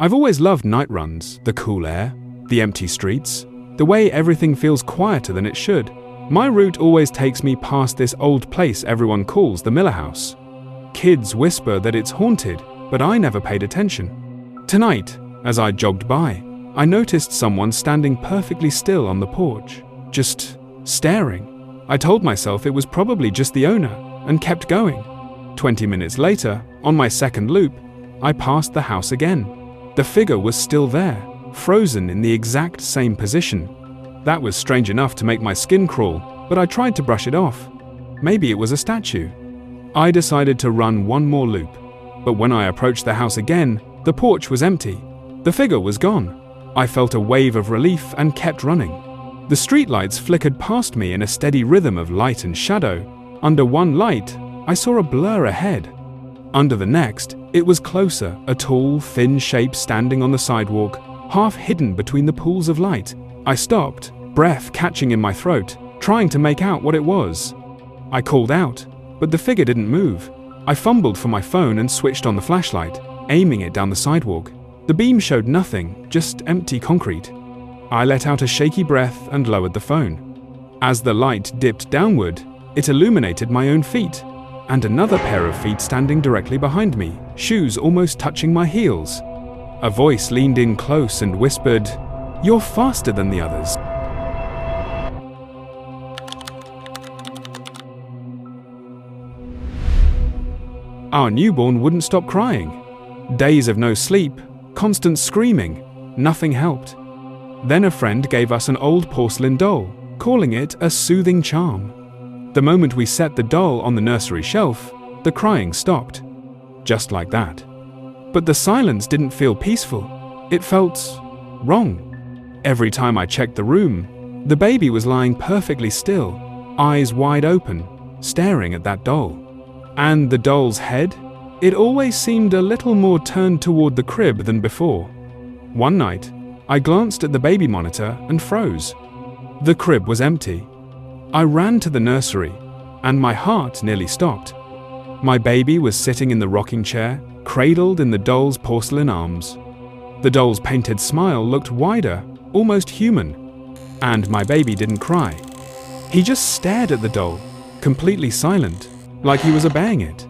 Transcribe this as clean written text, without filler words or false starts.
I've always loved night runs, the cool air, the empty streets, the way everything feels quieter than it should. My route always takes me past this old place everyone calls the Miller House. Kids whisper that it's haunted, but I never paid attention. Tonight, as I jogged by, I noticed someone standing perfectly still on the porch, just staring. I told myself it was probably just the owner and kept going. 20 minutes later, on my second loop, I passed the house again. The figure was still there, frozen in the exact same position. That was strange enough to make my skin crawl, but I tried to brush it off. Maybe it was a statue. I decided to run one more loop, but when I approached the house again, the porch was empty. The figure was gone. I felt a wave of relief and kept running. The streetlights flickered past me in a steady rhythm of light and shadow. Under one light, I saw a blur ahead. Under the next, it was closer, a tall, thin shape standing on the sidewalk, half hidden between the pools of light. I stopped, breath catching in my throat, trying to make out what it was. I called out, but the figure didn't move. I fumbled for my phone and switched on the flashlight, aiming it down the sidewalk. The beam showed nothing, just empty concrete. I let out a shaky breath and lowered the phone. As the light dipped downward, it illuminated my own feet, and another pair of feet standing directly behind me, shoes almost touching my heels. A voice leaned in close and whispered, "You're faster than the others." Our newborn wouldn't stop crying. Days of no sleep, constant screaming, nothing helped. Then a friend gave us an old porcelain doll, calling it a soothing charm. The moment we set the doll on the nursery shelf, the crying stopped. Just like that. But the silence didn't feel peaceful. It felt wrong. Every time I checked the room, the baby was lying perfectly still, eyes wide open, staring at that doll. And the doll's head? It always seemed a little more turned toward the crib than before. One night, I glanced at the baby monitor and froze. The crib was empty. I ran to the nursery, and my heart nearly stopped. My baby was sitting in the rocking chair, cradled in the doll's porcelain arms. The doll's painted smile looked wider, almost human, and my baby didn't cry. He just stared at the doll, completely silent, like he was obeying it.